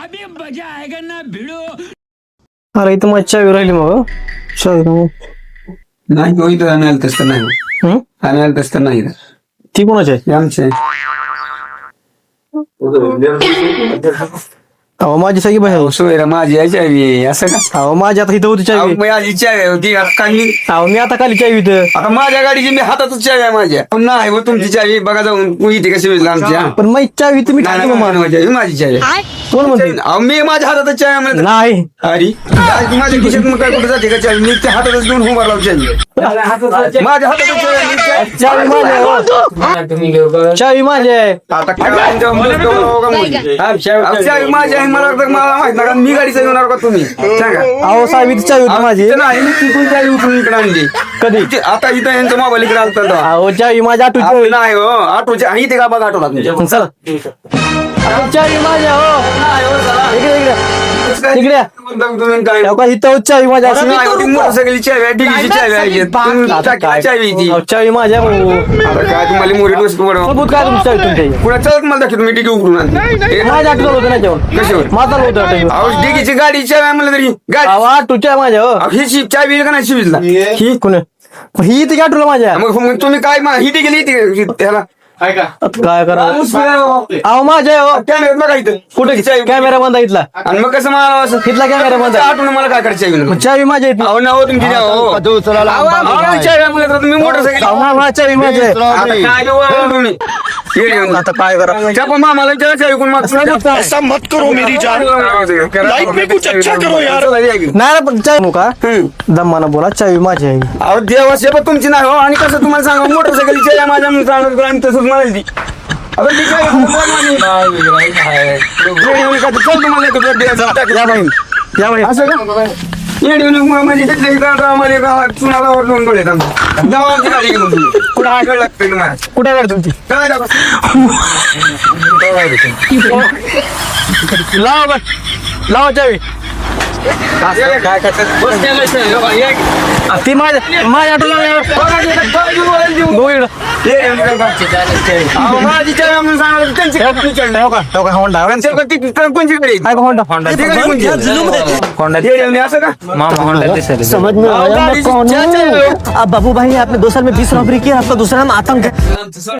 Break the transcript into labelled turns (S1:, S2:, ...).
S1: अभी मजा आएगा ना भिड़ो.
S2: अरे इथं मच्छा राहिली मग
S3: नाही हो, इथं आणायला तसं नाही. आणायला तसं नाही
S2: ती कोणाची आहे?
S3: आमचे
S2: अहो माझी सगळी बाहेर
S3: सोयरा माझी यायची आहे असं का?
S2: अहो माझी आता इथं होती चावी.
S3: माझी चावी होती काही.
S2: अहो मी आता खाली चावी इथं.
S3: आता माझ्या गाडीची मी हातातच चावी आहे माझ्या. नाही हो तुमची चावी बघा जाऊन इथे कशी वेळेला आमच्या.
S2: पण मग चावी तुम्ही टाकली मग मला.
S3: माझी चावी
S2: कोण म्हणते?
S3: अहो, मी माझ्या हातातच चावी आहे म्हणत.
S2: नाही
S3: अरे माझ्या खिशात मग काय कुठे जाते का चावी? मी त्या हातातच घेऊन उभा लावू चावी. माझ्या हातातच चावी आहे.
S2: चावी माझी आहे हो. चावी माझी आहे.
S3: आता काय जाऊन बसतो का मुली? चावी माझी आहे मला वाटतं मला माहित नाही कारण मी गाडी चालवणार का तुम्ही सांगा.
S2: अहो सावी चावी होती माझी.
S3: नाही मी तिथून चावी उचलून इकडे आणली.
S2: कधी?
S3: आता इथं यांचा मोबाईल इकडे आलता तेव्हा.
S2: अहो चावी माझी आठवची.
S3: नाही हो ऑटोच्या इथे का बघा ऑटोला तुमच्या.
S2: चला चावी माझ्या हो. इकडे इकडे या.
S3: तुम्ही काय
S2: अहो, का इथं चावी माझ्या अशी.
S3: मोटरसायकलची चावी आहे डिगीची चावी आहे. तुम्ही टाकीला चावी ती.
S2: अहो, चावी माझ्या भाऊ.
S3: आता काय तुम्हाला मोरी डोस पडव
S2: सबूत काय तुमची चावी तुमच्या?
S3: पुढे चलत मला दाखवतो मी डिगी उघडून आणली.
S2: माझ्या आठवलं होतं ना जेवण.
S3: कशावर?
S2: माझा होतं आठवलं.
S3: अहो डिगीची गाडी चावी आहे म्हणलं तरी गाडी.
S2: अहो आठवच्या माझ्या हो.
S3: अहो, ही चावी आहे का नाही शिवीजला
S2: ही कोण ही इथे आठवलं माझ्या.
S3: मग तुम्ही काय ही डिगी लिहिते त्याला
S2: आता काय करा? अहो माझ्या हो.
S3: कॅमेऱ्यात बघा इथं
S2: कुठे
S3: चावी
S2: कॅमेरा बंद इथला.
S3: आणि मग कसं मला असं
S2: इथला कॅमेरा बंद आहे.
S3: आठवण मला काय करायचं चावी
S2: मग चावी माझ्या इथं.
S3: अहो ना हो तुमची द्या, हो. अहो, चावी आहे म्हणलं तर तुम्ही मोटरसायकल
S2: चावी माझी आहे.
S3: आता काय देऊ तुम्ही ये घेऊन.
S2: आता काय करा?
S3: त्या पण मामाला विचारा चावी कोण मागतो.
S4: ऐसा मत करो मेरी जान, लाइफ में कुछ अच्छा करो यार.
S2: नाही ना पण चावी का दम्माना बोला चावी माझी आहे.
S3: अहो देवाशी पण तुमची नाही हो आणि कसं तुम्हाला सांगा मोटरसायकल चावी आहे माझ्या म्हणून सांगत आणि तसंच म्हणाल ती. आता ती चावी चल तुम्हाला येतो भेट द्यायचा.
S2: या बाई
S3: असं का येऊन म्हणजे आम्हाला गावात चुनाला ओरडून बोलत आमच्या गावाची गाडी घेऊन तुम्ही कुठं आठवड लागते तुम्हाला
S2: कुठे आहे तुमची?
S3: काय दाखव?
S2: लावा बाई लावा चावी.
S3: काय
S2: ती माझ्या माझ्या आठवलं
S3: माझी चावी म्हणून सांगायला त्यांची
S2: होंडा
S3: कोणची गाडी
S2: काय होंडा
S3: होंडा असं का
S2: समझ में आया मैं कौन हूँ? अब बाबू भाई आपने 2 साल में 20 रॉबरी की आपका दूसरा नाम आतंक है.